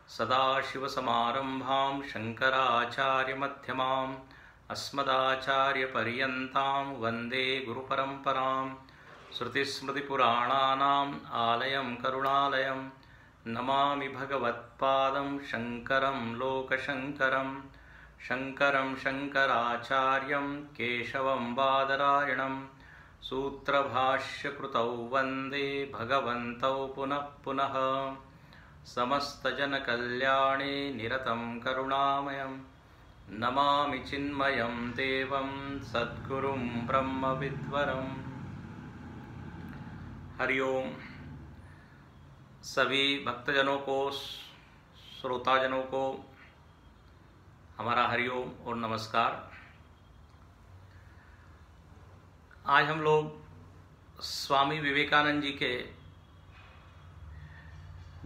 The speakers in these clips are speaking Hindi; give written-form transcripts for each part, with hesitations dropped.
सदाशिवसमारम्भां शङ्कराचार्यमध्यमाम् अस्मदाचार्यपर्यन्तां वन्दे गुरुपरम्परां। श्रुतिस्मृतिपुराणानाम् आलयं करुणालयं नमामि भगवत्पादं शङ्करं लोकशङ्करं। शङ्करं शङ्कराचार्यं केशवं बादरायणं सूत्रभाष्यकृतौ वन्दे भगवन्तौ पुनः पुनः। समस्तजनकल्याणे निरतं करुणामयं नमामि चिन्मयं देवं सद्गुरुं ब्रह्मविद्वरम्। हरिओम। सभी भक्तजनों को, श्रोताजनों को हमारा हरिओम और नमस्कार। आज हम लोग स्वामी विवेकानंद जी के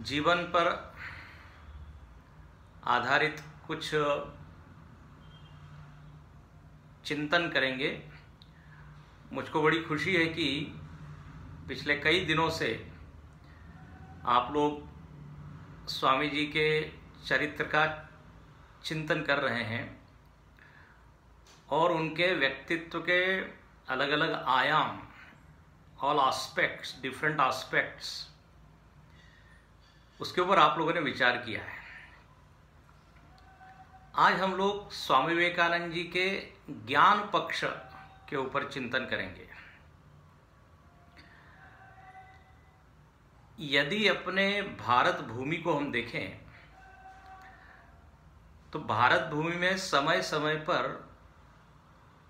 जीवन पर आधारित कुछ चिंतन करेंगे। मुझको बड़ी खुशी है कि पिछले कई दिनों से आप लोग स्वामी जी के चरित्र का चिंतन कर रहे हैं और उनके व्यक्तित्व के अलग अलग आयाम, ऑल एस्पेक्ट्स, डिफरेंट एस्पेक्ट्स, उसके ऊपर आप लोगों ने विचार किया है। आज हम लोग स्वामी विवेकानंद जी के ज्ञान पक्ष के ऊपर चिंतन करेंगे। यदि अपने भारत भूमि को हम देखें तो भारत भूमि में समय समय पर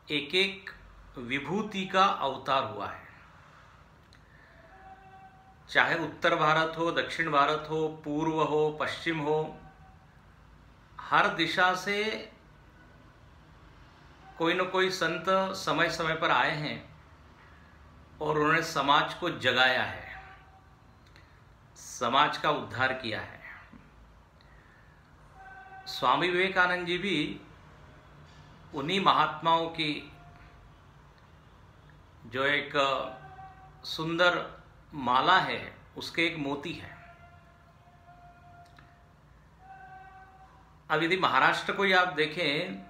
एक एक विभूति का अवतार हुआ है। चाहे उत्तर भारत हो, दक्षिण भारत हो, पूर्व हो, पश्चिम हो, हर दिशा से कोई न कोई संत समय समय पर आए हैं और उन्होंने समाज को जगाया है, समाज का उद्धार किया है। स्वामी विवेकानंद जी भी उन्हीं महात्माओं की जो एक सुंदर माला है उसके एक मोती है। अब यदि महाराष्ट्र को ही आप देखें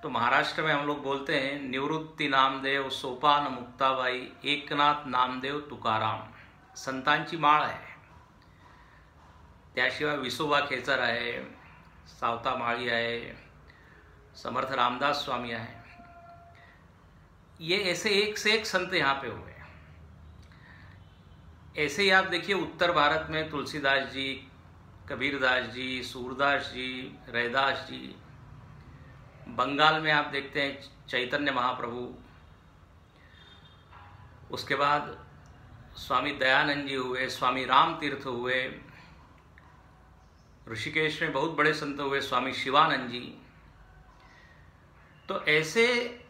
तो महाराष्ट्र में हम लोग बोलते हैं निवृत्ती नामदेव, सोपान मुक्ताबाई, एकनाथ नामदेव, तुकाराम, संतांची माळ आहे। त्याशिवाय विसोबा खेचर आहे, सावता माळी आहे, समर्थ रामदास स्वामी आहे। ये ऐसे एक से एक संत यहाँ पे हुए। ऐसे ही आप देखिए उत्तर भारत में तुलसीदास जी, कबीरदास जी, सूरदास जी, रैदास जी। बंगाल में आप देखते हैं चैतन्य महाप्रभु। उसके बाद स्वामी दयानंद जी हुए, स्वामी राम तीर्थ हुए। ऋषिकेश में बहुत बड़े संत हुए, स्वामी शिवानंद जी। तो ऐसे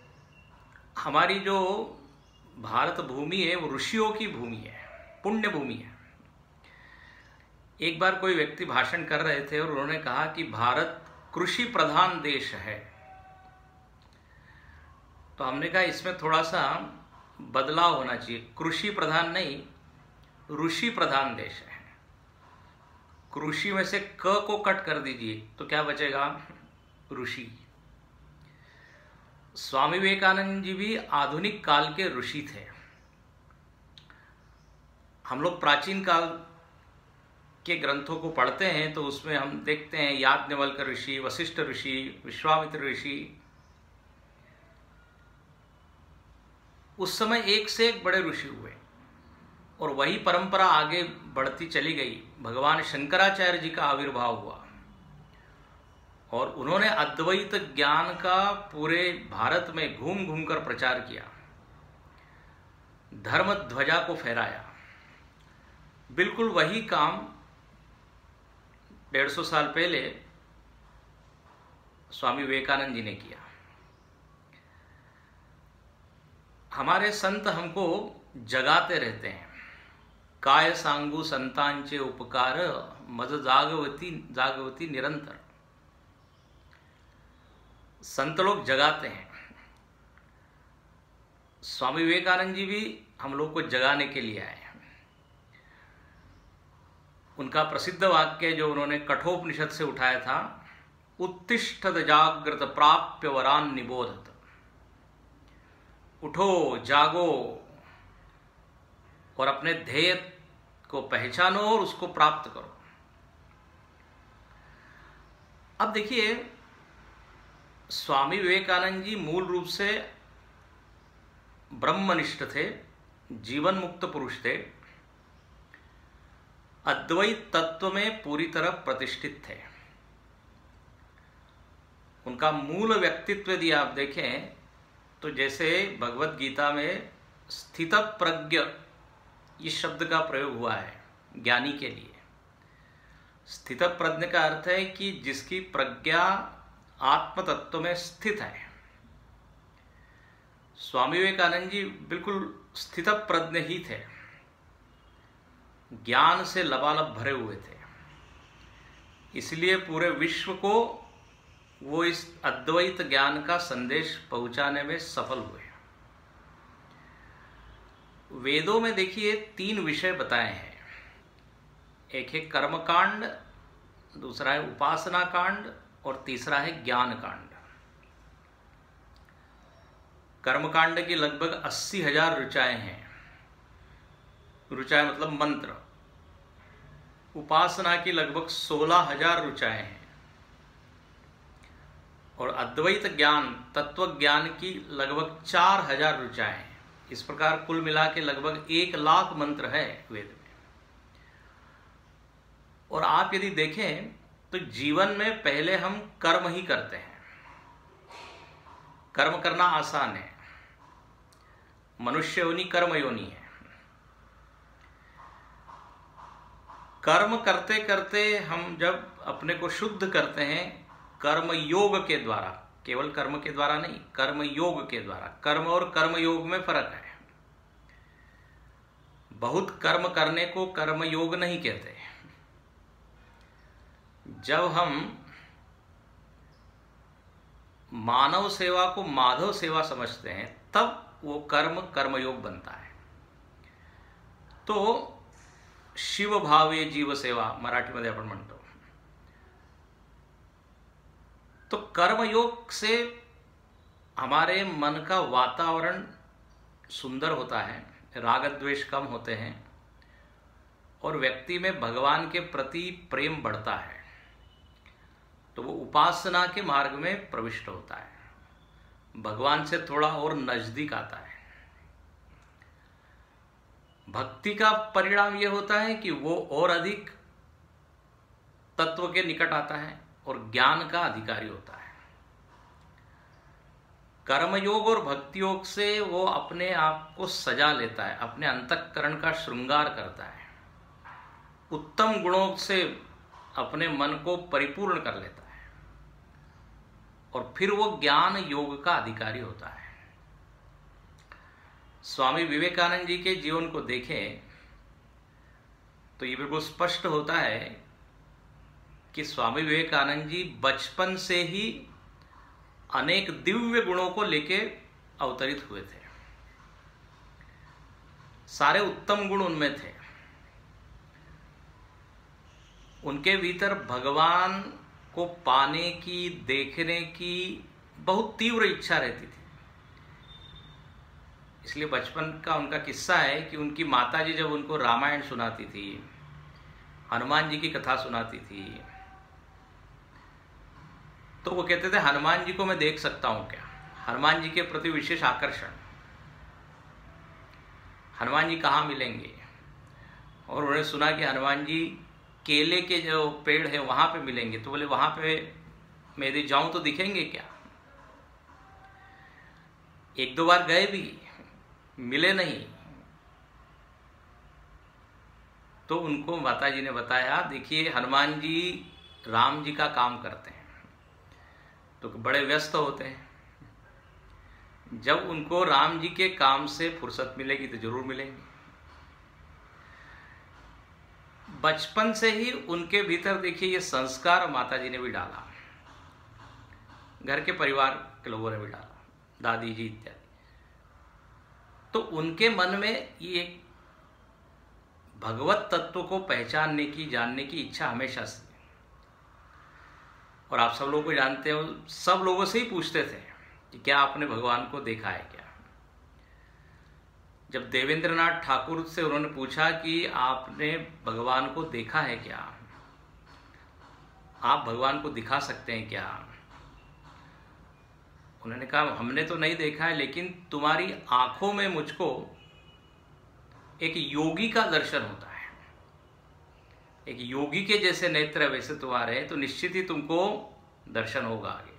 हमारी जो भारत भूमि है वो ऋषियों की भूमि है, पुण्य भूमि है। एक बार कोई व्यक्ति भाषण कर रहे थे और उन्होंने कहा कि भारत कृषि प्रधान देश है। तो हमने कहा इसमें थोड़ा सा बदलाव होना चाहिए। कृषि प्रधान नहीं, ऋषि प्रधान देश है। कृषि में से क को कट कर दीजिए तो क्या बचेगा? ऋषि। स्वामी विवेकानंद जी भी आधुनिक काल के ऋषि थे। हम लोग प्राचीन काल के ग्रंथों को पढ़ते हैं तो उसमें हम देखते हैं याज्ञवल्क ऋषि, वशिष्ठ ऋषि, विश्वामित्र ऋषि। उस समय एक से एक बड़े ऋषि हुए और वही परंपरा आगे बढ़ती चली गई। भगवान शंकराचार्य जी का आविर्भाव हुआ और उन्होंने अद्वैत ज्ञान का पूरे भारत में घूम घूम कर प्रचार किया, धर्म ध्वजा को फहराया। बिल्कुल वही काम 150 साल पहले स्वामी विवेकानंद जी ने किया। हमारे संत हमको जगाते रहते हैं। काय सांगू संतांचे उपकार, मज जागवती जागवती निरंतर। संत लोग जगाते हैं। स्वामी विवेकानंद जी भी हम लोग को जगाने के लिए आए। उनका प्रसिद्ध वाक्य जो उन्होंने कठोपनिषद से उठाया था, उत्तिष्ठत जागृत प्राप्य वरान निबोधत। उठो, जागो और अपने ध्येय को पहचानो और उसको प्राप्त करो। अब देखिए, स्वामी विवेकानंद जी मूल रूप से ब्रह्मनिष्ठ थे, जीवन मुक्त पुरुष थे, अद्वैत तत्व में पूरी तरह प्रतिष्ठित थे। उनका मूल व्यक्तित्व यदि आप देखें तो जैसे भगवत गीता में स्थितप्रज्ञ इस शब्द का प्रयोग हुआ है ज्ञानी के लिए। स्थितप्रज्ञ का अर्थ है कि जिसकी प्रज्ञा आत्म तत्व में स्थित है। स्वामी विवेकानंद जी बिल्कुल स्थितप्रज्ञ ही थे, ज्ञान से लबालब भरे हुए थे। इसलिए पूरे विश्व को वो इस अद्वैत ज्ञान का संदेश पहुंचाने में सफल हुए। वेदों में देखिए 3 विषय बताए हैं। एक है कर्मकांड, दूसरा है उपासना कांड और तीसरा है ज्ञान कांड। कर्मकांड की लगभग 80,000 ऋचाएं हैं। ऋचाएं मतलब मंत्र। उपासना की लगभग 16,000 ऋचाएं हैं और अद्वैत ज्ञान तत्व ज्ञान की लगभग 4,000 ऋचाएं हैं। इस प्रकार कुल मिला के लगभग 1,00,000 मंत्र है वेद में। और आप यदि देखें तो जीवन में पहले हम कर्म ही करते हैं। कर्म करना आसान है। मनुष्य योनि कर्म योनि है। कर्म करते करते हम जब अपने को शुद्ध करते हैं कर्म योग के द्वारा, केवल कर्म के द्वारा नहीं, कर्म योग के द्वारा। कर्म और कर्म योग में फर्क है। बहुत कर्म करने को कर्म योग नहीं कहते। जब हम मानव सेवा को माधव सेवा समझते हैं तब वो कर्म कर्मयोग बनता है। तो शिव भावे जीव सेवा मराठीमध्ये आपण म्हणतो। तो कर्मयोग से हमारे मन का वातावरण सुंदर होता है, राग द्वेष कम होते हैं और व्यक्ति में भगवान के प्रति प्रेम बढ़ता है। तो वो उपासना के मार्ग में प्रविष्ट होता है, भगवान से थोड़ा और नजदीक आता है। भक्ति का परिणाम यह होता है कि वो और अधिक तत्व के निकट आता है और ज्ञान का अधिकारी होता है। कर्मयोग और भक्ति योग से वो अपने आप को सजा लेता है, अपने अंतःकरण का श्रृंगार करता है, उत्तम गुणों से अपने मन को परिपूर्ण कर लेता है और फिर वो ज्ञान योग का अधिकारी होता है। स्वामी विवेकानंद जी के जीवन को देखें तो ये बिल्कुल स्पष्ट होता है कि स्वामी विवेकानंद जी बचपन से ही अनेक दिव्य गुणों को लेके अवतरित हुए थे। सारे उत्तम गुण उनमें थे। उनके भीतर भगवान को पाने की, देखने की बहुत तीव्र इच्छा रहती थी। इसलिए बचपन का उनका किस्सा है कि उनकी माताजी जब उनको रामायण सुनाती थी, हनुमान जी की कथा सुनाती थी, तो वो कहते थे हनुमान जी को मैं देख सकता हूं क्या? हनुमान जी के प्रति विशेष आकर्षण। हनुमान जी कहाँ मिलेंगे? और उन्होंने सुना कि हनुमान जी केले के जो पेड़ है वहां पे मिलेंगे। तो बोले वहां पे मैं यदि जाऊं तो दिखेंगे क्या? 1-2 बार गए भी, मिले नहीं। तो उनको माताजी ने बताया, देखिए हनुमान जी राम जी का काम करते हैं तो बड़े व्यस्त होते हैं, जब उनको राम जी के काम से फुर्सत मिलेगी तो जरूर मिलेंगे। बचपन से ही उनके भीतर देखिए ये संस्कार माताजी ने भी डाला, घर के परिवार के लोगों ने भी डाला, दादी जी इत्यादि। तो उनके मन में ये भगवत तत्व को पहचानने की, जानने की इच्छा हमेशा से। और आप सब लोगों को जानते हो, सब लोगों से ही पूछते थे कि क्या आपने भगवान को देखा है क्या। जब देवेंद्रनाथ ठाकुर से उन्होंने पूछा कि आपने भगवान को देखा है क्या, आप भगवान को दिखा सकते हैं क्या, उन्होंने कहा हमने तो नहीं देखा है, लेकिन तुम्हारी आंखों में मुझको एक योगी का दर्शन होता है। एक योगी के जैसे नेत्र वैसे तुम्हारे हैं, तो निश्चित ही तुमको दर्शन होगा आगे।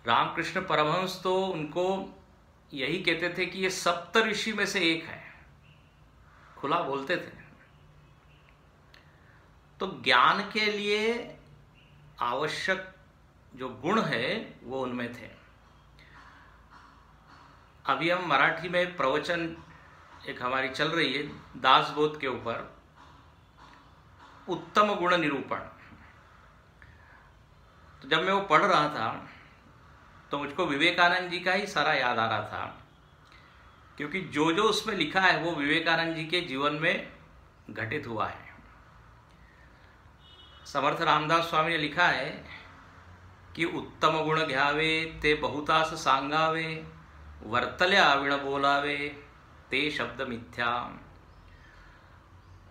रामकृष्ण परमहंस तो उनको यही कहते थे कि ये सप्त ऋषि में से एक है, खुला बोलते थे। तो ज्ञान के लिए आवश्यक जो गुण है वो उनमें थे। अभी हम मराठी में प्रवचन एक हमारी चल रही है दासबोध के ऊपर, उत्तम गुण निरूपण। तो जब मैं वो पढ़ रहा था तो मुझको विवेकानंद जी का ही सारा याद आ रहा था, क्योंकि जो जो उसमें लिखा है वो विवेकानंद जी के जीवन में घटित हुआ है। समर्थ रामदास स्वामी ने लिखा है कि उत्तम गुण घ्यावे ते बहुतास सांगावे, वर्तल्या विण बोलावे ते शब्द मिथ्या।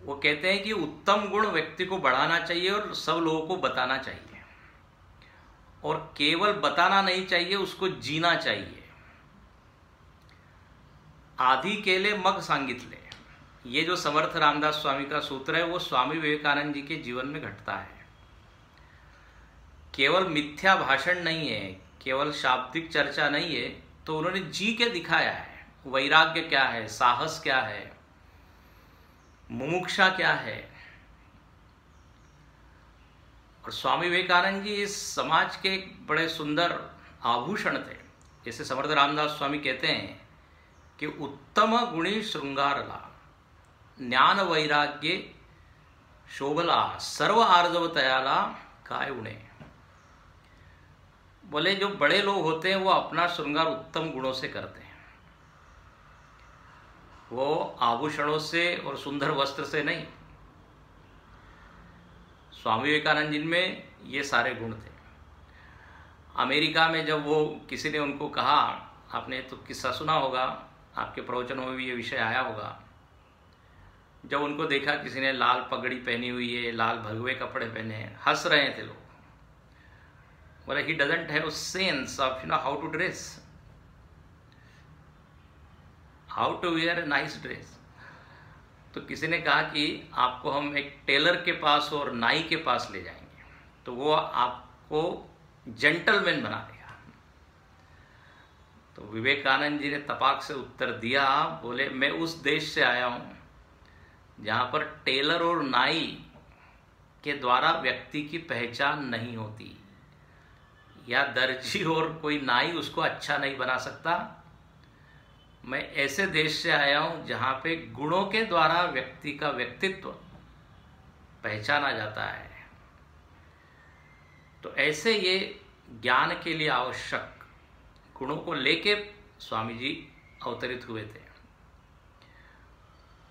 वो कहते हैं कि उत्तम गुण व्यक्ति को बढ़ाना चाहिए और सब लोगों को बताना चाहिए, और केवल बताना नहीं चाहिए, उसको जीना चाहिए। आधी केले मग सांगितले, ये जो समर्थ रामदास स्वामी का सूत्र है वो स्वामी विवेकानंद जी के जीवन में घटता है। केवल मिथ्या भाषण नहीं है, केवल शाब्दिक चर्चा नहीं है, तो उन्होंने जी के दिखाया है। वैराग्य क्या है, साहस क्या है, मुमुक्षा क्या है। और स्वामी विवेकानंद जी इस समाज के एक बड़े सुंदर आभूषण थे। जैसे समर्थ रामदास स्वामी कहते हैं कि उत्तम गुणी श्रृंगारला, ज्ञान वैराग्य शोभला, सर्व आर्जव तयाला काय उणे। बोले जो बड़े लोग होते हैं वो अपना श्रृंगार उत्तम गुणों से करते हैं, वो आभूषणों से और सुंदर वस्त्र से नहीं। स्वामी विवेकानंद जी में ये सारे गुण थे। अमेरिका में जब वो किसी ने उनको कहा, आपने तो किस्सा सुना होगा, आपके प्रवचनों में भी ये विषय आया होगा, जब उनको देखा किसी ने लाल पगड़ी पहनी हुई है, लाल भगवे कपड़े पहने हैं, हंस रहे थे लोग। बोले he doesn't have sense of how to dress, how to wear a nice dress. तो किसी ने कहा कि आपको हम एक टेलर के पास और नाई के पास ले जाएंगे, तो वो आपको जेंटलमैन बना देगा। तो विवेकानंद जी ने तपाक से उत्तर दिया, बोले मैं उस देश से आया हूं जहां पर टेलर और नाई के द्वारा व्यक्ति की पहचान नहीं होती, या दर्जी और कोई नाई उसको अच्छा नहीं बना सकता। मैं ऐसे देश से आया हूं जहां पे गुणों के द्वारा व्यक्ति का व्यक्तित्व पहचाना जाता है। तो ऐसे ये ज्ञान के लिए आवश्यक गुणों को लेके स्वामी जी अवतरित हुए थे।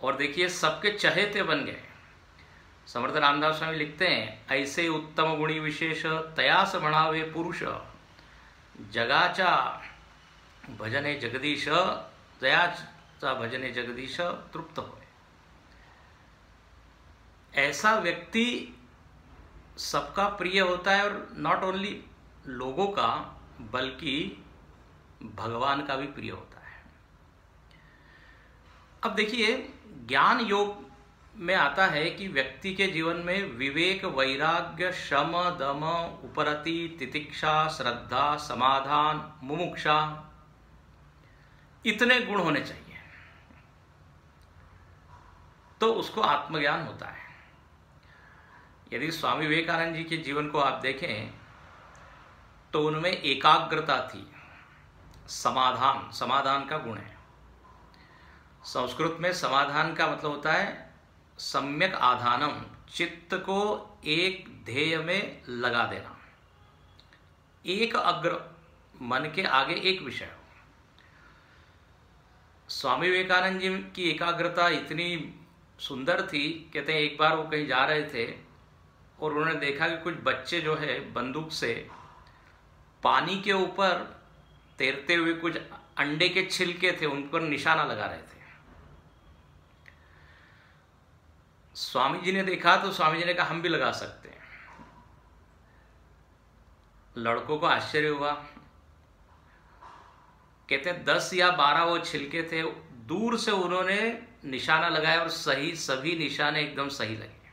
और देखिए सबके चहेते बन गए। समर्थ रामदास स्वामी लिखते हैं, ऐसे उत्तम गुणी विशेष तयास म्हणावे पुरुष, जगाचा भजने जगदीश, जयाचा भजने जगदीश तृप्त होए। ऐसा व्यक्ति सबका प्रिय होता है, और नॉट ओनली लोगों का बल्कि भगवान का भी प्रिय होता है। अब देखिए ज्ञान योग में आता है कि व्यक्ति के जीवन में विवेक, वैराग्य, शम, दम, उपरति, तितिक्षा, श्रद्धा, समाधान, मुमुक्षा, इतने गुण होने चाहिए, तो उसको आत्मज्ञान होता है। यदि स्वामी विवेकानंद जी के जीवन को आप देखें तो उनमें एकाग्रता थी, समाधान, समाधान का गुण है। संस्कृत में समाधान का मतलब होता है सम्यक आधानम, चित्त को एक ध्येय में लगा देना, एक अग्र, मन के आगे एक विषय हो। स्वामी विवेकानंद जी की एकाग्रता इतनी सुंदर थी, कहते हैं एक बार वो कहीं जा रहे थे और उन्होंने देखा कि कुछ बच्चे जो है बंदूक से पानी के ऊपर तैरते हुए कुछ अंडे के छिलके थे उन पर निशाना लगा रहे थे। स्वामी जी ने देखा तो स्वामी जी ने कहा हम भी लगा सकते हैं। लड़कों को आश्चर्य हुआ। कहते हैं 10 या 12 वो छिलके थे, दूर से उन्होंने निशाना लगाया और सही सभी निशाने एकदम सही लगे।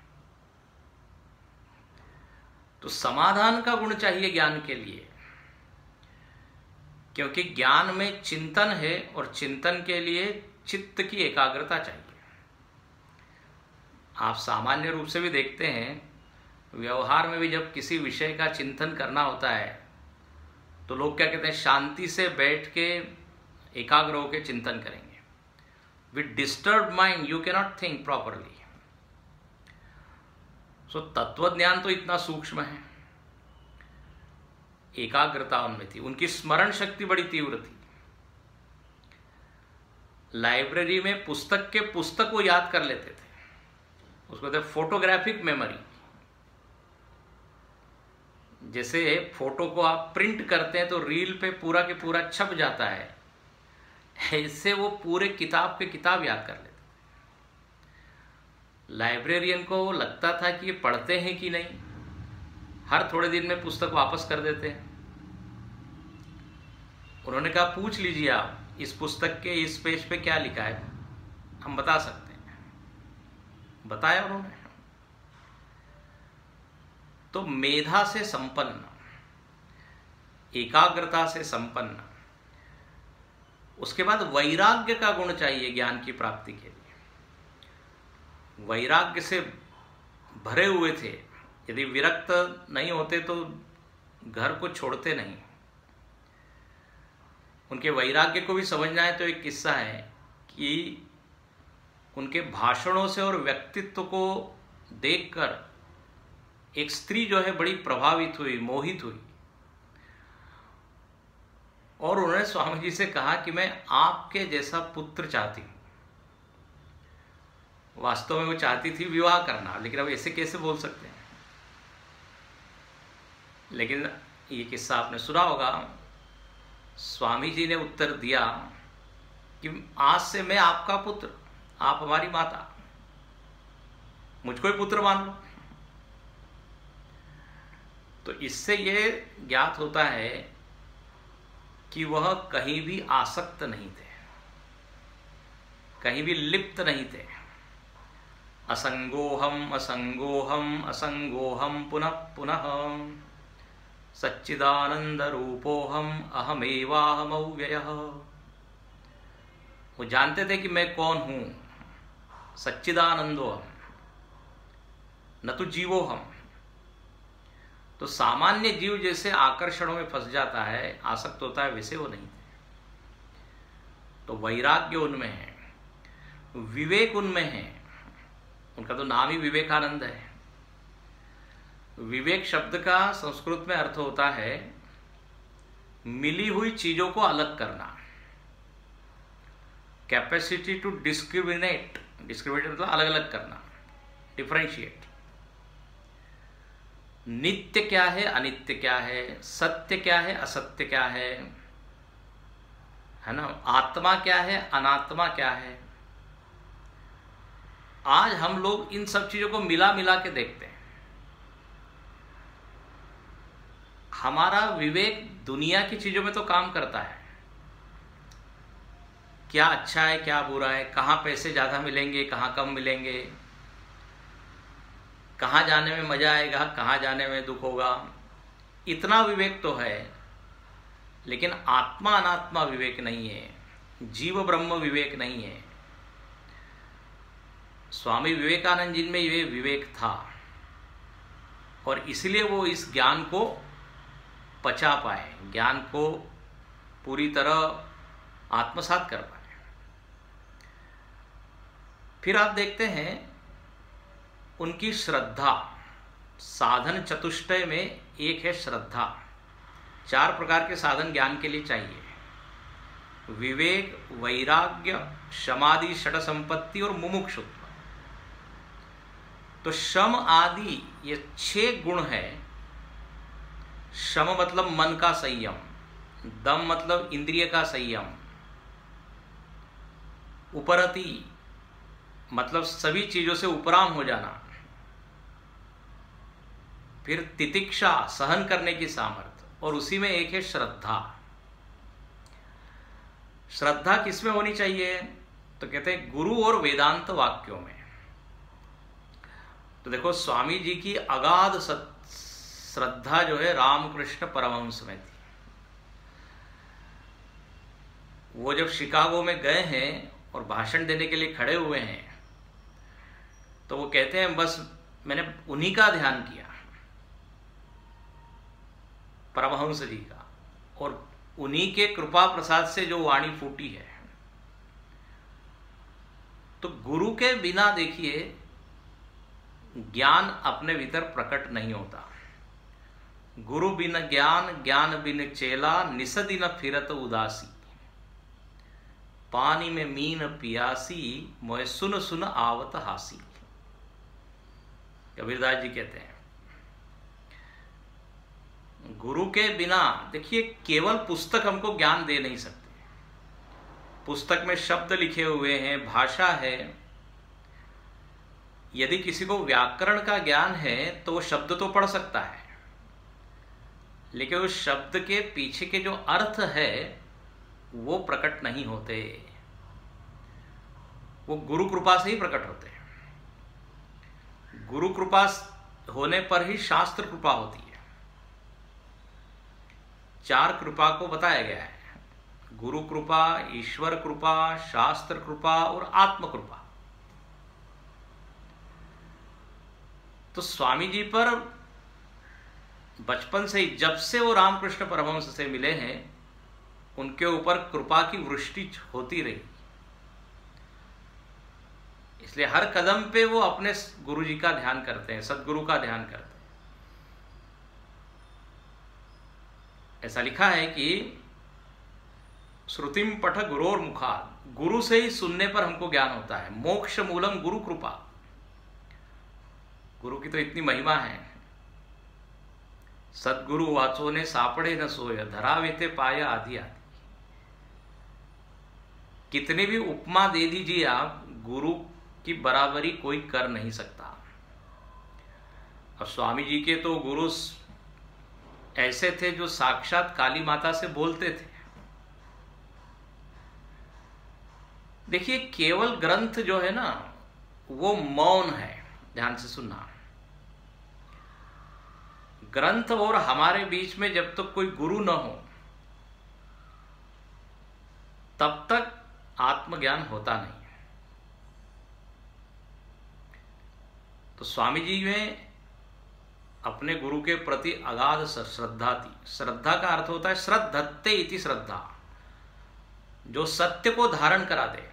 तो समाधान का गुण चाहिए ज्ञान के लिए, क्योंकि ज्ञान में चिंतन है और चिंतन के लिए चित्त की एकाग्रता चाहिए। आप सामान्य रूप से भी देखते हैं, व्यवहार में भी जब किसी विषय का चिंतन करना होता है तो लोग क्या कहते हैं, शांति से बैठ के एकाग्र होकर चिंतन करेंगे। With disturb mind you cannot think properly. So तत्वज्ञान तो इतना सूक्ष्म है। एकाग्रता उनमें थी, उनकी स्मरण शक्ति बड़ी तीव्र थी। लाइब्रेरी में पुस्तक के पुस्तक वो याद कर लेते थे, उसको कहते फोटोग्राफिक मेमोरी। जैसे फोटो को आप प्रिंट करते हैं तो रील पे पूरा के पूरा छप जाता है, ऐसे वो पूरे किताब के किताब याद कर लेते थे। लाइब्रेरियन को लगता था कि ये पढ़ते हैं कि नहीं, हर थोड़े दिन में पुस्तक वापस कर देते हैं। उन्होंने कहा पूछ लीजिए आप, इस पुस्तक के इस पेज पे क्या लिखा है, हम बता सकते हैं। बताया उन्होंने। तो मेधा से संपन्न, एकाग्रता से संपन्न, उसके बाद वैराग्य का गुण चाहिए ज्ञान की प्राप्ति के लिए। वैराग्य से भरे हुए थे। यदि विरक्त नहीं होते तो घर को छोड़ते नहीं। उनके वैराग्य को भी समझना है तो एक किस्सा है कि उनके भाषणों से और व्यक्तित्व को देखकर एक स्त्री जो है बड़ी प्रभावित हुई, मोहित हुई, और उन्होंने स्वामी जी से कहा कि मैं आपके जैसा पुत्र चाहती हूं। वास्तव में वो चाहती थी विवाह करना, लेकिन अब ऐसे कैसे बोल सकते हैं। लेकिन ये किस्सा आपने सुना होगा। स्वामी जी ने उत्तर दिया कि आज से मैं आपका पुत्र, आप हमारी माता, मुझको ही पुत्र मान लो। तो इससे ये ज्ञात होता है कि वह कहीं भी आसक्त नहीं थे, कहीं भी लिप्त नहीं थे। असंगोहम असंगोहम असंगोहम पुनः पुनः सच्चिदानंद रूपोहम अहमेवाहमव्ययः। वो जानते थे कि मैं कौन हूं, सच्चिदानंदोहम, न तो जीवोहम। तो सामान्य जीव जैसे आकर्षणों में फंस जाता है, आसक्त होता है, वैसे वो नहीं थे। तो वैराग्य उनमें है, विवेक उनमें है। उनका तो नाम ही विवेकानंद है। विवेक शब्द का संस्कृत में अर्थ होता है मिली हुई चीजों को अलग करना, कैपेसिटी टू डिस्क्रिमिनेट। डिस्क्रिमिनेट मतलब अलग अलग करना, डिफरेंशिएट। नित्य क्या है, अनित्य क्या है, सत्य क्या है, असत्य क्या है ना, आत्मा क्या है, अनात्मा क्या है। आज हम लोग इन सब चीजों को मिला मिला के देखते हैं। हमारा विवेक दुनिया की चीजों में तो काम करता है, क्या अच्छा है क्या बुरा है, कहां पैसे ज्यादा मिलेंगे कहां कम मिलेंगे, कहाँ जाने में मजा आएगा कहाँ जाने में दुख होगा, इतना विवेक तो है। लेकिन आत्मा अनात्मा विवेक नहीं है, जीव ब्रह्म विवेक नहीं है। स्वामी विवेकानंद जी में ये विवेक था और इसलिए वो इस ज्ञान को पचा पाए, ज्ञान को पूरी तरह आत्मसात कर पाए। फिर आप देखते हैं उनकी श्रद्धा। साधन चतुष्टय में एक है श्रद्धा। 4 प्रकार के साधन ज्ञान के लिए चाहिए। विवेक, वैराग्य, समाधि, षट संपत्ति और मुमुक्षुत्व। तो शम आदि ये 6 गुण है। शम मतलब मन का संयम, दम मतलब इंद्रिय का संयम, उपरति मतलब सभी चीजों से उपराम हो जाना, फिर तितिक्षा सहन करने की सामर्थ्य, और उसी में एक है श्रद्धा। श्रद्धा किसमें होनी चाहिए? तो कहते हैं गुरु और वेदांत वाक्यों में। तो देखो स्वामी जी की अगाध श्रद्धा जो है रामकृष्ण परमहंस में थी। वो जब शिकागो में गए हैं और भाषण देने के लिए खड़े हुए हैं, तो वो कहते हैं बस मैंने उन्हीं का ध्यान किया, परमहंस जी का, और उन्हीं के कृपा प्रसाद से जो वाणी फूटी है। तो गुरु के बिना देखिए ज्ञान अपने भीतर प्रकट नहीं होता। गुरु बिन ज्ञान, ज्ञान बिन चेला, निसदि न फिरत उदासी, पानी में मीन पियासी, मोए सुन सुन आवत हासी। कबीरदास जी कहते हैं गुरु के बिना देखिए केवल पुस्तक हमको ज्ञान दे नहीं सकते। पुस्तक में शब्द लिखे हुए हैं, भाषा है। यदि किसी को व्याकरण का ज्ञान है तो वो शब्द तो पढ़ सकता है, लेकिन उस शब्द के पीछे के जो अर्थ है वो प्रकट नहीं होते। वो गुरु कृपा से ही प्रकट होते हैं। गुरु कृपा होने पर ही शास्त्र कृपा होती है। 4 कृपा को बताया गया है, गुरु कृपा, ईश्वर कृपा, शास्त्र कृपा और आत्म कृपा। तो स्वामी जी पर बचपन से ही, जब से वो रामकृष्ण परमहंस से मिले हैं, उनके ऊपर कृपा की वृष्टि होती रही। इसलिए हर कदम पे वो अपने गुरु जी का ध्यान करते हैं, सदगुरु का ध्यान करते हैं। ऐसा लिखा है कि श्रुतिम पठ गुरोर मुखाद, गुरु से ही सुनने पर हमको ज्ञान होता है। मोक्ष मूलम गुरु कृपा, गुरु की तो इतनी महिमा है। सदगुरु वाचो ने सापड़े न सोय, धरावेते पाया आदि आदि। कितने भी उपमा दे दीजिए आप, गुरु की बराबरी कोई कर नहीं सकता। और स्वामी जी के तो गुरु ऐसे थे जो साक्षात काली माता से बोलते थे। देखिए केवल ग्रंथ जो है ना वो मौन है, ध्यान से सुनना। ग्रंथ और हमारे बीच में जब तक कोई गुरु न हो तब तक आत्मज्ञान होता नहीं। तो स्वामी जी में अपने गुरु के प्रति अगाध श्रद्धा थी। श्रद्धा का अर्थ होता है श्रद्धत्ते इति श्रद्धा, जो सत्य को धारण करा दे,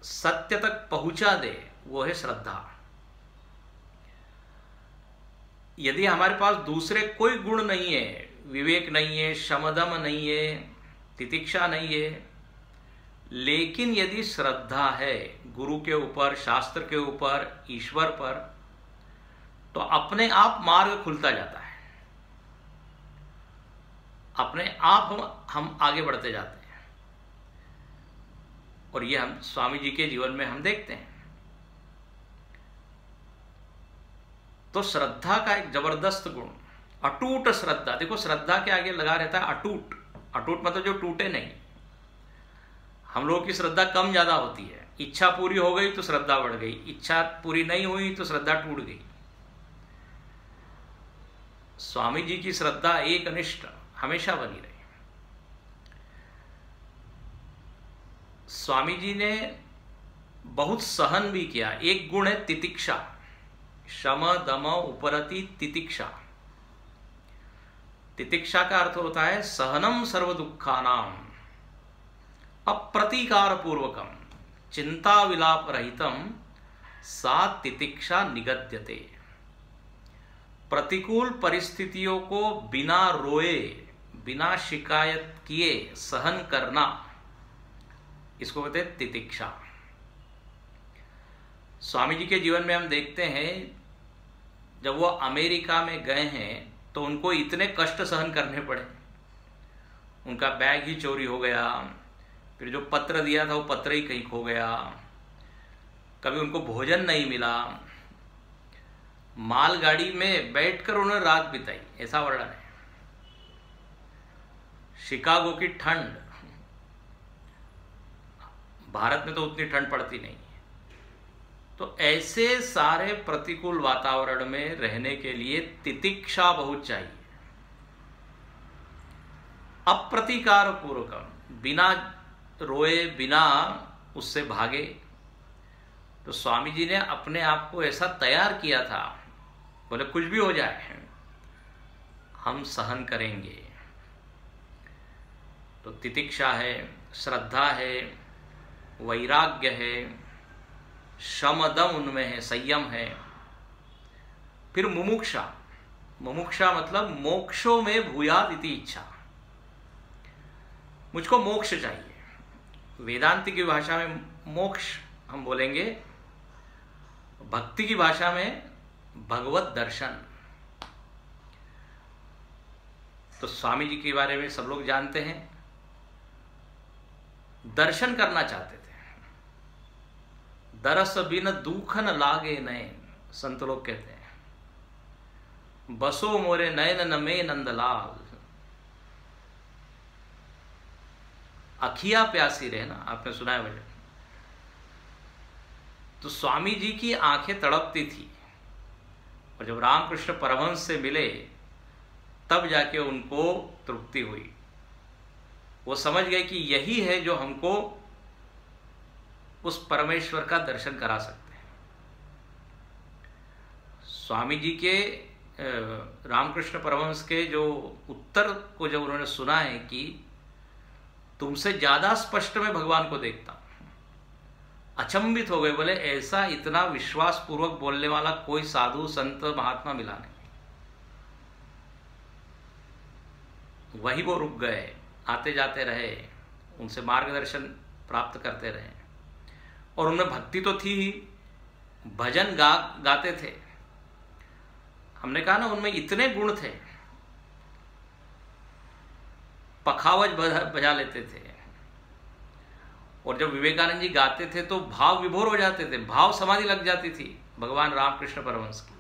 सत्य तक पहुंचा दे, वो है श्रद्धा। यदि हमारे पास दूसरे कोई गुण नहीं है, विवेक नहीं है, शमदम नहीं है, तितिक्षा नहीं है, लेकिन यदि श्रद्धा है गुरु के ऊपर, शास्त्र के ऊपर, ईश्वर पर, तो अपने आप मार्ग खुलता जाता है। अपने आप हम आगे बढ़ते जाते हैं। और ये हम स्वामी जी के जीवन में हम देखते हैं। तो श्रद्धा का एक जबरदस्त गुण, अटूट श्रद्धा। देखो श्रद्धा के आगे लगा रहता है अटूट। अटूट मतलब जो टूटे नहीं। हम लोगों की श्रद्धा कम ज्यादा होती है। इच्छा पूरी हो गई तो श्रद्धा बढ़ गई, इच्छा पूरी नहीं हुई तो श्रद्धा टूट गई। स्वामी जी की श्रद्धा एक अनिष्ट हमेशा बनी रही। स्वामी जी ने बहुत सहन भी किया। एक गुण है तितिक्षा, शम दम उपरति तितिक्षा। तितिक्षा का अर्थ होता है सहनम सर्व दुखानाम अप्रतीकार पूर्वकम चिंता विलाप रहितम सा तितिक्षा निगद्यते। प्रतिकूल परिस्थितियों को बिना रोए, बिना शिकायत किए सहन करना, इसको कहते हैं तितिक्षा। स्वामी जी के जीवन में हम देखते हैं, जब वो अमेरिका में गए हैं तो उनको इतने कष्ट सहन करने पड़े। उनका बैग ही चोरी हो गया, फिर जो पत्र दिया था वो पत्र ही कहीं खो गया, कभी उनको भोजन नहीं मिला, मालगाड़ी में बैठकर उन्होंने रात बिताई, ऐसा वर्णन है। शिकागो की ठंड, भारत में तो उतनी ठंड पड़ती नहीं है, तो ऐसे सारे प्रतिकूल वातावरण में रहने के लिए तितिक्षा बहुत चाहिए। अप्रतिकार पूर्वक, बिना रोए, बिना उससे भागे। तो स्वामी जी ने अपने आप को ऐसा तैयार किया था, बोले कुछ भी हो जाए हम सहन करेंगे। तो तितिक्षा है, श्रद्धा है, वैराग्य है, शमदम उनमें है, संयम है। फिर मुमुक्षा, मुमुक्षा मतलब मोक्षों में भूयाद इति इच्छा, मुझको मोक्ष चाहिए। वेदांत की भाषा में मोक्ष हम बोलेंगे, भक्ति की भाषा में भगवत दर्शन। तो स्वामी जी के बारे में सब लोग जानते हैं, दर्शन करना चाहते थे। दरस बिन दुख न लागे नयन, संत लोग कहते हैं, बसो मोरे नयन न में नंदलाल, अखिया प्यासी रहना, आपने सुना है वजह। तो स्वामी जी की आंखें तड़पती थी, और जब रामकृष्ण परमहंस से मिले तब जाके उनको तृप्ति हुई। वो समझ गए कि यही है जो हमको उस परमेश्वर का दर्शन करा सकते हैं। स्वामी जी के रामकृष्ण परमहंस के जो उत्तर को जब उन्होंने सुना है कि तुमसे ज्यादा स्पष्ट मैं भगवान को देखता हूं, अचंभित हो गए। बोले ऐसा इतना विश्वास पूर्वक बोलने वाला कोई साधु संत महात्मा मिला नहीं। वही वो रुक गए, आते जाते रहे, उनसे मार्गदर्शन प्राप्त करते रहे। और उनमें भक्ति तो थी ही, भजन गाते थे। हमने कहा ना, उनमें इतने गुण थे, पखावज बजा लेते थे। और जब विवेकानंद जी गाते थे तो भाव विभोर हो जाते थे, भाव समाधि लग जाती थी भगवान रामकृष्ण परमहंस की।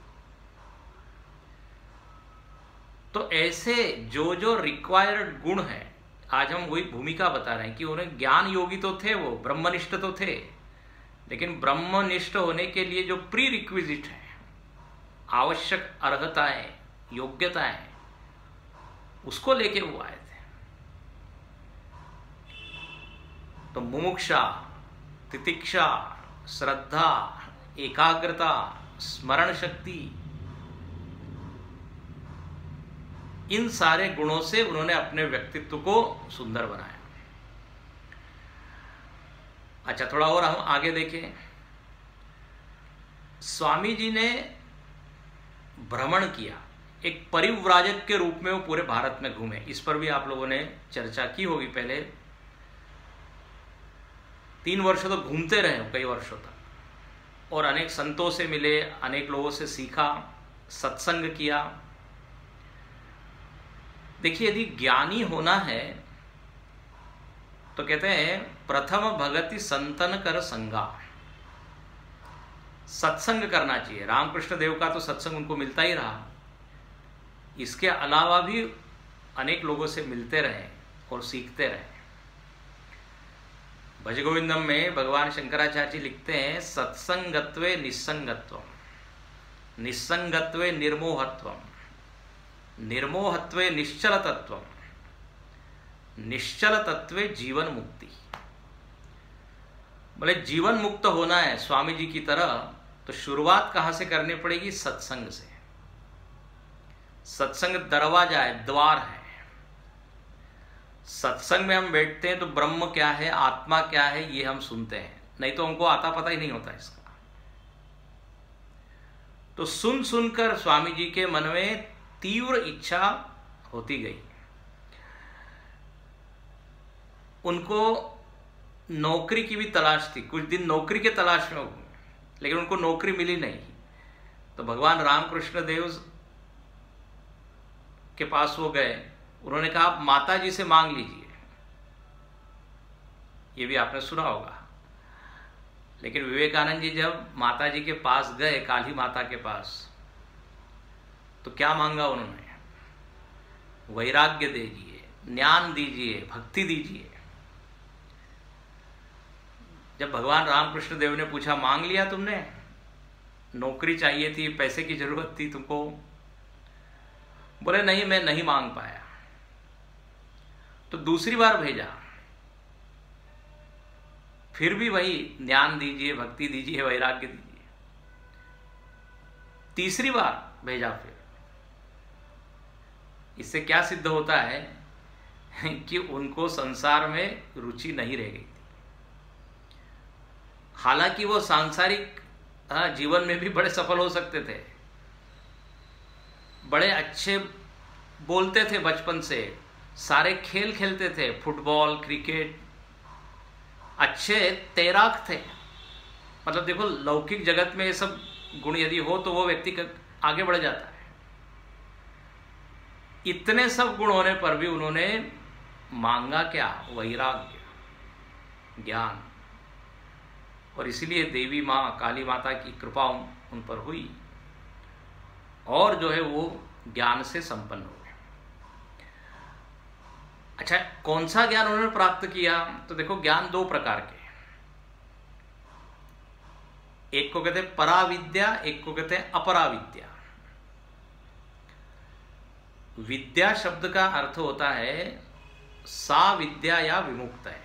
तो ऐसे जो जो रिक्वायर्ड गुण है, आज हम वही भूमिका बता रहे हैं कि उन्हें ज्ञान योगी तो थे, वो ब्रह्मनिष्ठ तो थे, लेकिन ब्रह्मनिष्ठ होने के लिए जो प्री रिक्विजिट है, आवश्यक अर्हताएं, योग्यताएं, उसको लेके वो आए थे। तो मुमुक्षा, तितिक्षा, श्रद्धा, एकाग्रता, स्मरण शक्ति, इन सारे गुणों से उन्होंने अपने व्यक्तित्व को सुंदर बनाया। अच्छा, थोड़ा और हम आगे देखें। स्वामी जी ने भ्रमण किया, एक परिव्राजक के रूप में वो पूरे भारत में घूमे। इस पर भी आप लोगों ने चर्चा की होगी पहले। 3 वर्ष तो घूमते रहे, कई वर्षों तक, और अनेक संतों से मिले, अनेक लोगों से सीखा, सत्संग किया। देखिए, यदि ज्ञानी होना है तो कहते हैं प्रथम भगति संतन कर संगा, सत्संग करना चाहिए। रामकृष्ण देव का तो सत्संग उनको मिलता ही रहा, इसके अलावा भी अनेक लोगों से मिलते रहे और सीखते रहे। भजगोविंदम में भगवान शंकराचार्य जी लिखते हैं, सत्संगत्वे निस्संगत्वम, निस्संगत्वे निर्मोहत्वम, निर्मोहत्वे निश्चल तत्वम, निश्चल तत्वे जीवन मुक्ति। बोले जीवन मुक्त होना है स्वामी जी की तरह, तो शुरुआत कहां से करनी पड़ेगी? सत्संग से। सत्संग दरवाजा है, द्वार है। सत्संग में हम बैठते हैं तो ब्रह्म क्या है, आत्मा क्या है, ये हम सुनते हैं, नहीं तो हमको आता पता ही नहीं होता इसका। तो सुन सुनकर स्वामी जी के मन में तीव्र इच्छा होती गई। उनको नौकरी की भी तलाश थी, कुछ दिन नौकरी के तलाश में घूमे, लेकिन उनको नौकरी मिली नहीं। तो भगवान रामकृष्ण देव के पास वो गए, उन्होंने कहा आप माता जी से मांग लीजिए। ये भी आपने सुना होगा। लेकिन विवेकानंद जी जब माता जी के पास गए, काली माता के पास, तो क्या मांगा उन्होंने? वैराग्य दीजिए, ज्ञान दीजिए, भक्ति दीजिए। जब भगवान रामकृष्ण देव ने पूछा मांग लिया तुमने? नौकरी चाहिए थी, पैसे की जरूरत थी तुमको? बोले नहीं, मैं नहीं मांग पाया। तो दूसरी बार भेजा, फिर भी वही ज्ञान दीजिए, भक्ति दीजिए, वैराग्य दीजिए। तीसरी बार भेजा फिर। इससे क्या सिद्ध होता है कि उनको संसार में रुचि नहीं रह गई थी। हालांकि वो सांसारिक जीवन में भी बड़े सफल हो सकते थे, बड़े अच्छे बोलते थे, बचपन से सारे खेल खेलते थे, फुटबॉल, क्रिकेट, अच्छे तैराक थे। मतलब देखो, लौकिक जगत में ये सब गुण यदि हो तो वो व्यक्ति आगे बढ़ जाता है। इतने सब गुण होने पर भी उन्होंने मांगा क्या? वैराग्य, ज्ञान। और इसीलिए देवी माँ काली माता की कृपा उन पर हुई और जो है वो ज्ञान से संपन्न हो गए। अच्छा, कौन सा ज्ञान उन्होंने प्राप्त किया? तो देखो, ज्ञान दो प्रकार के, एक को कहते हैं पराविद्या, एक को कहते हैं अपराविद्या। विद्या शब्द का अर्थ होता है सा विद्या या विमुक्त है,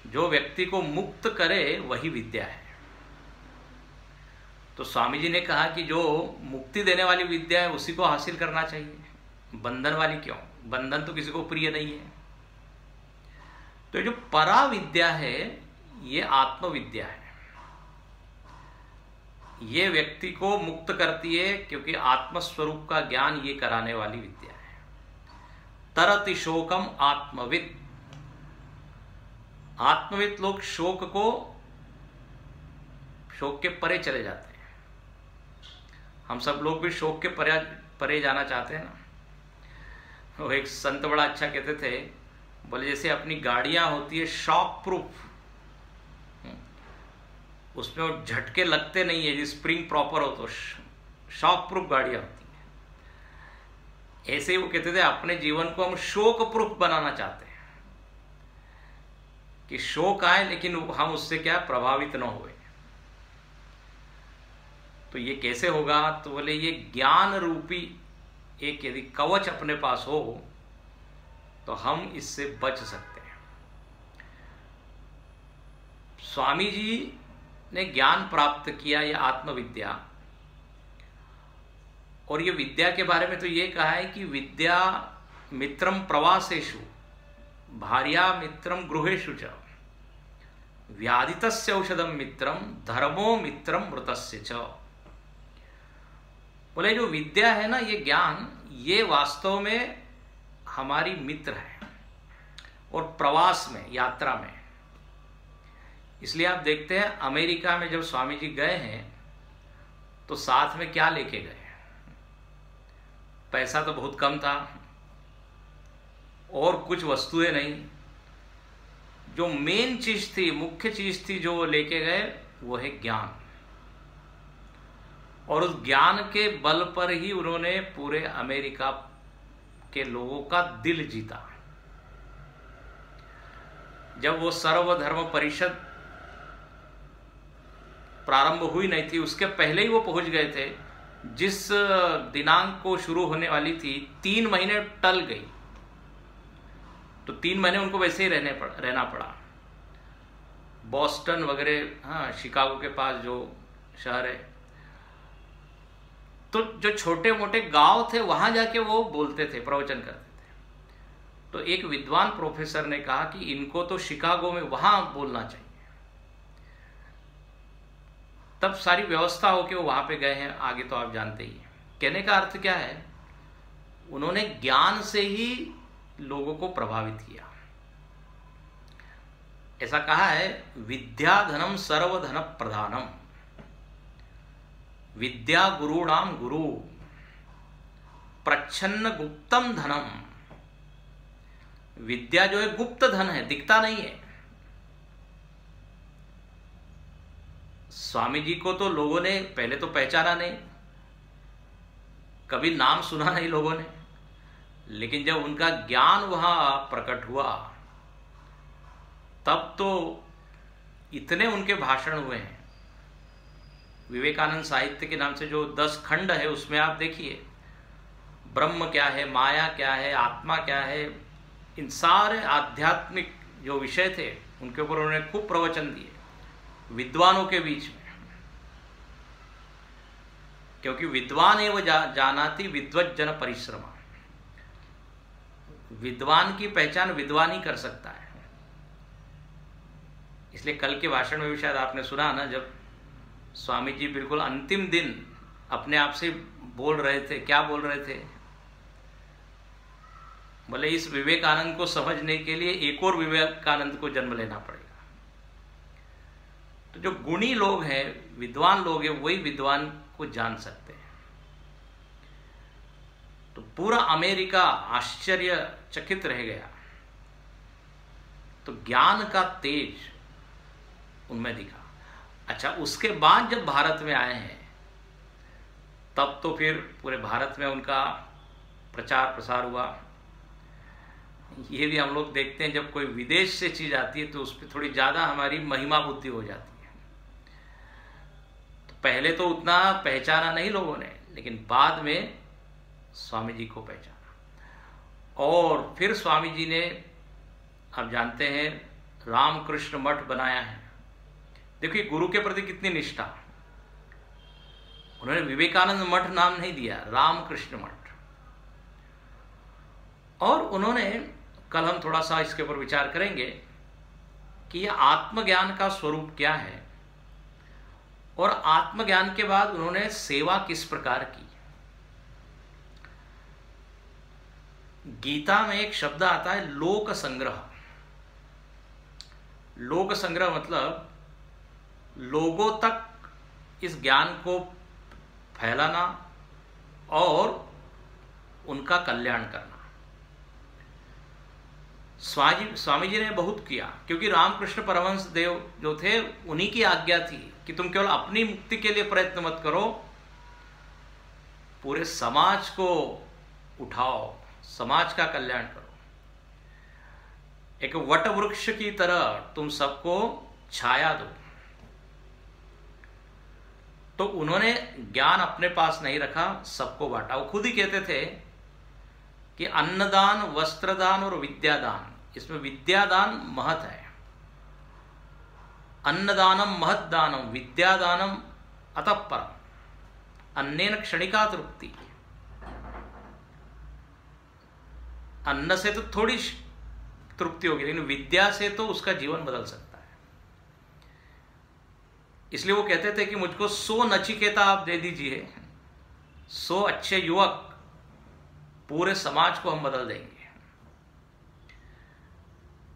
जो व्यक्ति को मुक्त करे वही विद्या है। तो स्वामी जी ने कहा कि जो मुक्ति देने वाली विद्या है उसी को हासिल करना चाहिए, बंधन वाली क्यों? बंधन तो किसी को प्रिय नहीं है। तो जो परा विद्या है ये आत्मविद्या है, ये व्यक्ति को मुक्त करती है, क्योंकि आत्मस्वरूप का ज्ञान ये कराने वाली विद्या है। तरति शोकम आत्मविद। आत्मविद लोग शोक के परे चले जाते हैं। हम सब लोग भी शोक के परे जाना चाहते हैं ना। वो एक संत बड़ा अच्छा कहते थे, बोले जैसे अपनी गाड़ियां होती है शॉक प्रूफ, उसमें वो झटके लगते नहीं है, स्प्रिंग प्रॉपर हो तो शॉक प्रूफ गाड़ियां होती हैं। ऐसे ही वो कहते थे अपने जीवन को हम शोक प्रूफ बनाना चाहते हैं, कि शोक आए लेकिन हम उससे क्या प्रभावित न हुए। तो ये कैसे होगा? तो बोले ये ज्ञान रूपी एक यदि कवच अपने पास हो तो हम इससे बच सकते हैं। स्वामी जी ने ज्ञान प्राप्त किया, यह आत्मविद्या। और ये विद्या के बारे में तो ये कहा है कि विद्या मित्रम प्रवासेषु भार्या मित्रम गृहेषु च व्याधितस्य औषधम मित्रम धर्मो मित्रम मृतस्य च। बोले जो विद्या है ना, ये ज्ञान, ये वास्तव में हमारी मित्र है, और प्रवास में, यात्रा में। इसलिए आप देखते हैं अमेरिका में जब स्वामी जी गए हैं तो साथ में क्या लेके गए? पैसा तो बहुत कम था और कुछ वस्तुएं नहीं। जो मेन चीज थी, मुख्य चीज थी जो वो लेके गए, वो है ज्ञान। और उस ज्ञान के बल पर ही उन्होंने पूरे अमेरिका के लोगों का दिल जीता। जब वो सर्वधर्म परिषद प्रारंभ हुई नहीं थी, उसके पहले ही वो पहुंच गए थे। जिस दिनांक को शुरू होने वाली थी, 3 महीने टल गई, तो 3 महीने उनको वैसे ही रहना पड़ा। बॉस्टन वगैरह, हाँ, शिकागो के पास जो शहर है, तो जो छोटे मोटे गांव थे वहां जाके वो बोलते थे, प्रवचन करते थे। तो एक विद्वान प्रोफेसर ने कहा कि इनको तो शिकागो में वहां बोलना चाहिए। तब सारी व्यवस्था हो के वो वहां पे गए हैं। आगे तो आप जानते ही हैं। कहने का अर्थ क्या है? उन्होंने ज्ञान से ही लोगों को प्रभावित किया। ऐसा कहा है, विद्या धनम सर्वधन प्रधानम, विद्या गुरुणाम गुरु, प्रच्छन्न गुप्तम धनम। विद्या जो है गुप्त धन है, दिखता नहीं है। स्वामी जी को तो लोगों ने पहले तो पहचाना नहीं, कभी नाम सुना नहीं लोगों ने, लेकिन जब उनका ज्ञान वहां प्रकट हुआ तब तो इतने उनके भाषण हुए हैं। विवेकानंद साहित्य के नाम से जो 10 खंड है उसमें आप देखिए, ब्रह्म क्या है, माया क्या है, आत्मा क्या है, इन सारे आध्यात्मिक जो विषय थे उनके ऊपर उन्होंने खूब प्रवचन दिए विद्वानों के बीच में। क्योंकि विद्वान एवं जानाति विद्वज्जन परिश्रमा, विद्वान की पहचान विद्वान ही कर सकता है। इसलिए कल के भाषण में भी शायद आपने सुना ना, जब स्वामी जी बिल्कुल अंतिम दिन अपने आप से बोल रहे थे, क्या बोल रहे थे, बोले इस विवेकानंद को समझने के लिए एक और विवेकानंद को जन्म लेना पड़ेगा। तो जो गुणी लोग हैं, विद्वान लोग हैं, वही विद्वान को जान सकते हैं। तो पूरा अमेरिका आश्चर्यचकित रह गया। तो ज्ञान का तेज उनमें दिखा। अच्छा, उसके बाद जब भारत में आए हैं तब तो फिर पूरे भारत में उनका प्रचार प्रसार हुआ। ये भी हम लोग देखते हैं, जब कोई विदेश से चीज आती है तो उस पर थोड़ी ज्यादा हमारी महिमा बुद्धि हो जाती है। तो पहले तो उतना पहचाना नहीं लोगों ने, लेकिन बाद में स्वामी जी को पहचाना। और फिर स्वामी जी ने, आप जानते हैं, रामकृष्ण मठ बनाया है। देखिए गुरु के प्रति कितनी निष्ठा। उन्होंने विवेकानंद मठ नाम नहीं दिया, रामकृष्ण मठ। और उन्होंने, कल हम थोड़ा सा इसके ऊपर विचार करेंगे कि यह आत्मज्ञान का स्वरूप क्या है, और आत्मज्ञान के बाद उन्होंने सेवा किस प्रकार की। गीता में एक शब्द आता है लोक संग्रह। लोक संग्रह मतलब लोगों तक इस ज्ञान को फैलाना और उनका कल्याण करना। स्वामी जी ने बहुत किया, क्योंकि रामकृष्ण परमहंस देव जो थे उन्हीं की आज्ञा थी कि तुम केवल अपनी मुक्ति के लिए प्रयत्न मत करो, पूरे समाज को उठाओ, समाज का कल्याण करो। एक वट वृक्ष की तरह तुम सबको छाया दो। तो उन्होंने ज्ञान अपने पास नहीं रखा, सबको बांटा। वो खुद ही कहते थे कि अन्नदान, वस्त्रदान और विद्यादान, इसमें विद्यादान महत है। अन्नदानम महत्दानम, विद्यादानम अतः परम, अन्नेन क्षणिका तृप्ति। अन्न से तो थोड़ी तृप्ति होगी, लेकिन विद्या से तो उसका जीवन बदल सकता है। इसलिए वो कहते थे कि मुझको 100 नचिकेता आप दे दीजिए, 100 अच्छे युवक, पूरे समाज को हम बदल देंगे।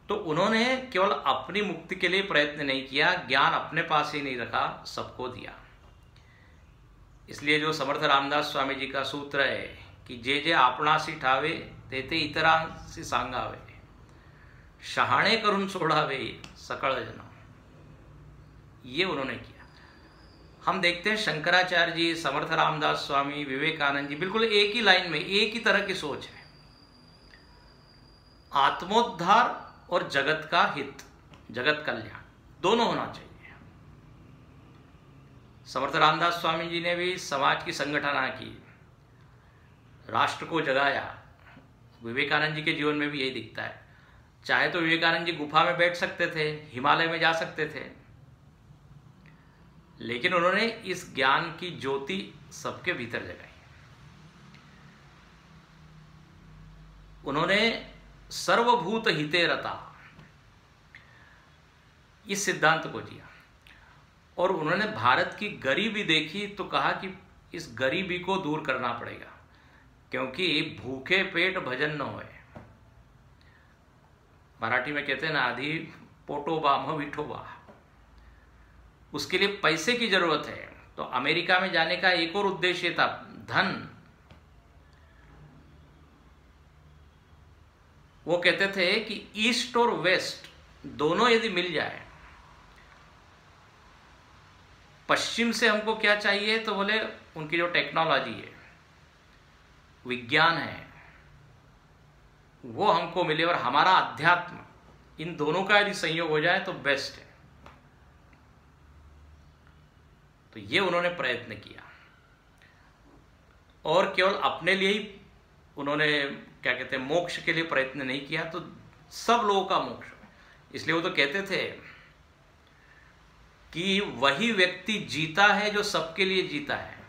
तो उन्होंने केवल अपनी मुक्ति के लिए प्रयत्न नहीं किया, ज्ञान अपने पास ही नहीं रखा, सबको दिया। इसलिए जो समर्थ रामदास स्वामी जी का सूत्र है कि जे जे आपणासी ठावे ते ते इतरांसी सांगावे, शहाणे करून सोडावे सकळ जन, ये उन्होंने किया। हम देखते हैं शंकराचार्य जी, समर्थ रामदास स्वामी, विवेकानंद जी, बिल्कुल एक ही लाइन में, एक ही तरह की सोच है। आत्मोद्धार और जगत का हित, जगत कल्याण, दोनों होना चाहिए। समर्थ रामदास स्वामी जी ने भी समाज की संगठना की, राष्ट्र को जगाया। विवेकानंद जी के जीवन में भी यही दिखता है। चाहे तो विवेकानंद जी गुफा में बैठ सकते थे, हिमालय में जा सकते थे, लेकिन उन्होंने इस ज्ञान की ज्योति सबके भीतर जगाई। उन्होंने सर्वभूत हिते रता, इस सिद्धांत को दिया। और उन्होंने भारत की गरीबी देखी तो कहा कि इस गरीबी को दूर करना पड़ेगा, क्योंकि भूखे पेट भजन न होए। मराठी में कहते हैं ना, आधी पोटोबा म विठोबा। उसके लिए पैसे की जरूरत है। तो अमेरिका में जाने का एक और उद्देश्य था, धन। वो कहते थे कि ईस्ट और वेस्ट दोनों यदि मिल जाए, पश्चिम से हमको क्या चाहिए, तो बोले उनकी जो टेक्नोलॉजी है, विज्ञान है, वो हमको मिले, और हमारा अध्यात्म, इन दोनों का यदि संयोग हो जाए तो बेस्ट है। तो ये उन्होंने प्रयत्न किया, और केवल अपने लिए ही उन्होंने क्या कहते हैं मोक्ष के लिए प्रयत्न नहीं किया, तो सब लोगों का मोक्ष। इसलिए वो तो कहते थे कि वही व्यक्ति जीता है जो सबके लिए जीता है।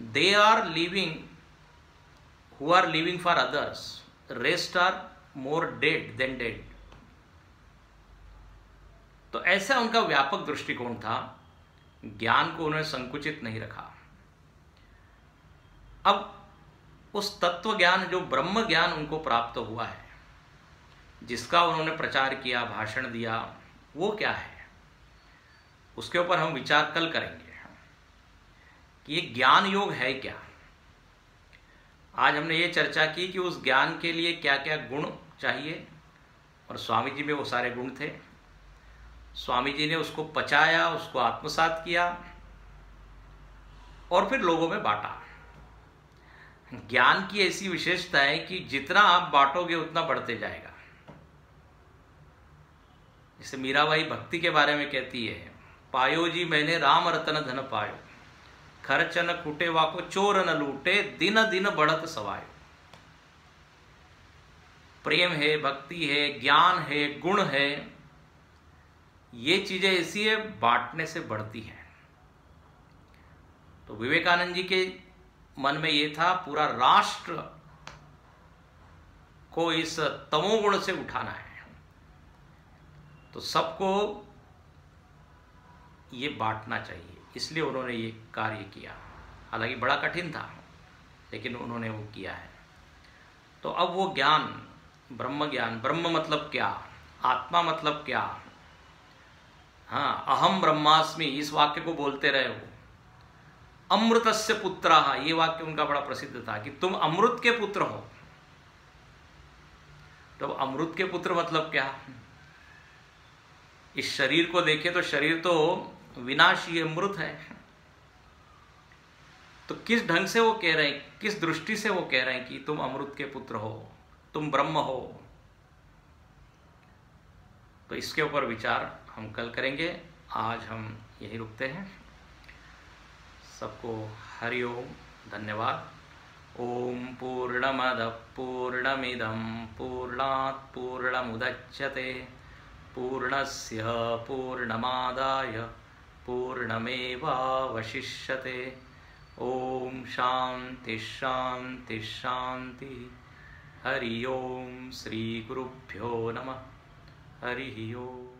They are living who are living for others, rest are more dead than dead. तो ऐसा उनका व्यापक दृष्टिकोण था। ज्ञान को उन्होंने संकुचित नहीं रखा। अब उस तत्व ज्ञान, जो ब्रह्म ज्ञान उनको प्राप्त हुआ है, जिसका उन्होंने प्रचार किया, भाषण दिया, वो क्या है, उसके ऊपर हम विचार कल करेंगे कि ये ज्ञान योग है क्या। आज हमने ये चर्चा की कि उस ज्ञान के लिए क्या क्या गुण चाहिए, और स्वामी जी में वो सारे गुण थे। स्वामी जी ने उसको पचाया, उसको आत्मसात किया, और फिर लोगों में बांटा। ज्ञान की ऐसी विशेषता है कि जितना आप बांटोगे उतना बढ़ते जाएगा। जैसे मीराबाई भक्ति के बारे में कहती है, पायो जी मैंने राम रतन धन पायो, खर्च न कूटे वाको चोर न लूटे, दिन दिन बढ़त सवायो। प्रेम है, भक्ति है, ज्ञान है, गुण है, ये चीजें ऐसी है, बांटने से बढ़ती है। तो विवेकानंद जी के मन में ये था, पूरा राष्ट्र को इस तमोगुण से उठाना है, तो सबको ये बांटना चाहिए। इसलिए उन्होंने ये कार्य किया। हालांकि बड़ा कठिन था, लेकिन उन्होंने वो किया है। तो अब वो ज्ञान, ब्रह्म ज्ञान, ब्रह्म मतलब क्या, आत्मा मतलब क्या, हाँ, अहम ब्रह्मास्मि, इस वाक्य को बोलते रहे हो। अमृतस्य पुत्रः, ये वाक्य उनका बड़ा प्रसिद्ध था कि तुम अमृत के पुत्र हो। तो अमृत के पुत्र मतलब क्या, इस शरीर को देखें तो शरीर तो विनाशी मृत है। तो किस ढंग से वो कह रहे हैं, किस दृष्टि से वो कह रहे हैं कि तुम अमृत के पुत्र हो, तुम ब्रह्म हो। तो इसके ऊपर विचार हम कल करेंगे। आज हम यहीं रुकते हैं। सबको हरि ओम, धन्यवाद। ओम पूर्णमदः पूर्णमिदं पूर्णात् पूर्णमुदच्यते पूर्णस्य पूर्णमादाय पूर्णमेवावशिष्यते। ओम शांति शांति शांति। हरि ओम। श्री गुरुभ्यो नमः। हरि ओम।